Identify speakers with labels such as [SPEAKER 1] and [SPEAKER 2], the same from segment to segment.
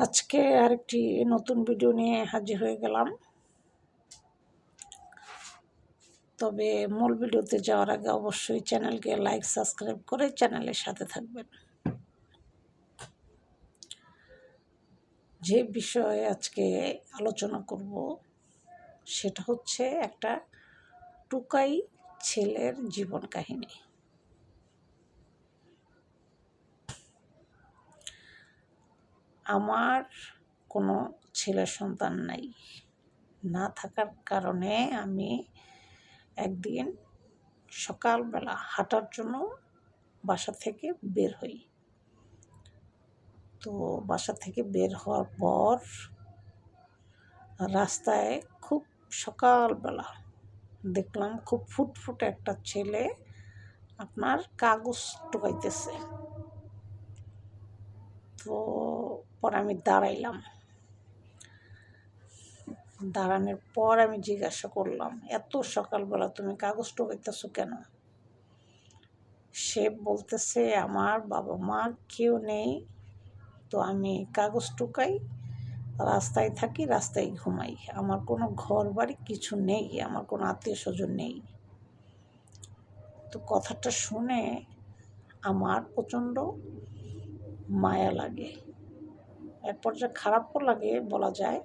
[SPEAKER 1] আজকে আরেকটি নতুন ভিডিও নিয়ে হাজির হয়ে গেলাম। তবে মূল ভিডিওতে যাওয়ার আগে অবশ্যই চ্যানেলকে লাইক সাবস্ক্রাইব করে চ্যানেলের সাথে থাকবেন। যে বিষয়ে আজকে আলোচনা করব সেটা হচ্ছে একটা টুকাই ছেলের জীবন কাহিনী। আমার কোনো ছেলে সন্তান নাই, না থাকার কারণে আমি একদিন সকালবেলা হাঁটার জন্য বাসা থেকে বের হই। তো বাসা থেকে বের হওয়ার পর রাস্তায় খুব সকালবেলা দেখলাম খুব ফুটফুটে একটা ছেলে আপনার কাগজ টোকাইতেছে। তো পরে আমি দাঁড়াইলাম, দাঁড়ানোর পর আমি জিজ্ঞাসা করলাম, এত সকালবেলা তুমি কাগজ টোকাইতেছো কেন? সে বলতেছে, আমার বাবা মা কেউ নেই, তো আমি কাগজ টোকাই, রাস্তায় থাকি, রাস্তায় ঘুমাই, আমার কোনো ঘর বাড়ি কিছু নেই, আমার কোনো আত্মীয় স্বজন নেই। তো কথাটা শুনে আমার প্রচণ্ড মায়া লাগে, এক পর্যায়ে খারাপও লাগে বলা যায়,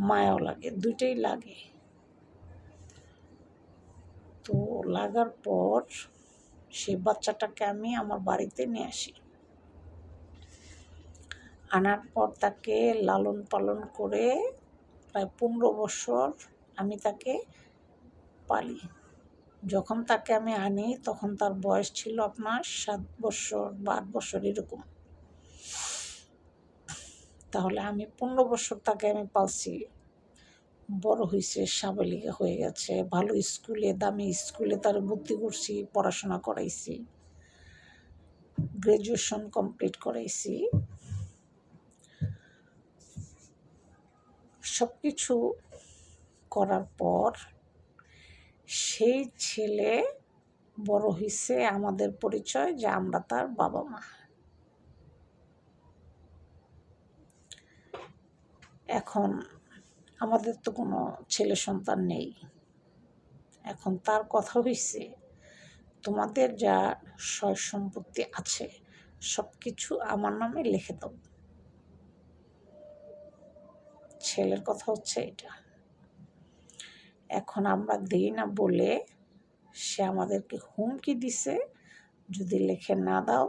[SPEAKER 1] মায়াও লাগে, দুইটাই লাগে। তো লাগার পর সেই বাচ্চাটাকে আমি আমার বাড়িতে নিয়ে আসি। আনার পর তাকে লালন পালন করে প্রায় 15 বছর আমি তাকে পালি। যখন তাকে আমি আনি তখন তার বয়স ছিল আপনার 7 বছর বা 8 বছর এরকম। তাহলে আমি 15 বছর তাকে আমি পালছি, বড় হয়েছে, সাবালিকা হয়ে গেছে, ভালো স্কুলে, দামি স্কুলে তার ভর্তি করছি, পড়াশোনা করাইছি, গ্রাজুয়েশন কমপ্লিট করাইছি। সব কিছু করার পর সেই ছেলে বড় হয়েছে, আমাদের পরিচয় যে আমরা তার বাবা মা। এখন আমাদের তো কোনো ছেলে সন্তান নেই। এখন তার কথা হয়েছে, তোমাদের যা সয় সম্পত্তি আছে সব কিছু আমার নামে লিখে দাও। ছেলের কথা হচ্ছে এটা। এখন আমরা দিই না বলে সে আমাদেরকে হুমকি দিছে, যদি লিখে না দাও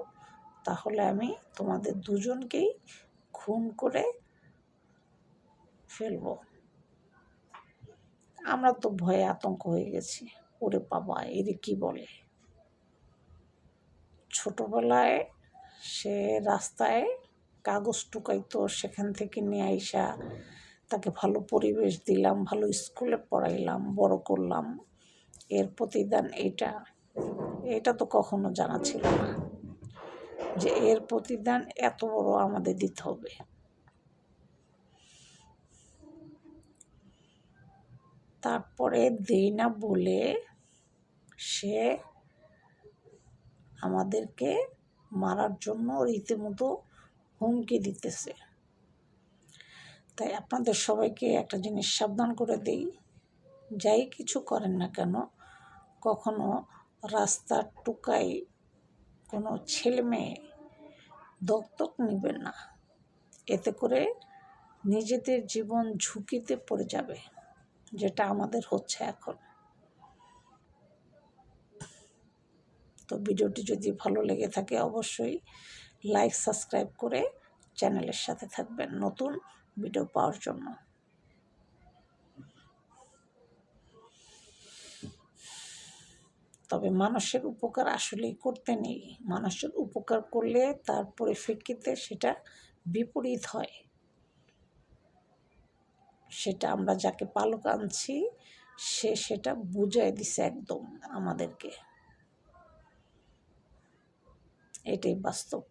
[SPEAKER 1] তাহলে আমি তোমাদের দুজনকেই খুন করে ফেলব। আমরা তো ভয়ে আতঙ্ক হয়ে গেছি, ওরে বাবা এর কি বলে। ছোটবেলায় সে রাস্তায় কাগজ টুকাইতো, সেখান থেকে নিয়ে আইসা তাকে ভালো পরিবেশ দিলাম, ভালো স্কুলে পড়াইলাম, বড় করলাম, এর প্রতিদান এটা তো কখনো জানা ছিল না যে এর প্রতিদান এত বড় আমাদের দিতে হবে। তারপরে দেই না বলে সে আমাদেরকে মারার জন্য রীতিমতো হুমকি দিতেছে। তাই আপনাদের সবাইকে একটা জিনিস সাবধান করে দেই, যাই কিছু করেন না কেন কখনো রাস্তার টুকাই কোনো ছেলে মেয়ে দত্তক নেবেন না, এতে করে নিজেদের জীবন ঝুঁকিতে পড়ে যাবে, যেটা আমাদের হচ্ছে এখন। তো ভিডিওটি যদি ভালো লেগে থাকে অবশ্যই লাইক সাবস্ক্রাইব করে চ্যানেলের সাথে থাকবেন নতুন ভিডিও পাওয়ার জন্য। তবে মানুষের উপকার আসলেই করতে নেই, মানুষের উপকার করলে তার পরিপ্রেক্ষিতে সেটা বিপরীত হয়। সেটা আমরা যাকে পালক আনছি সে সেটা বুঝাই দিছে একদম আমাদেরকে, এটাই বাস্তব।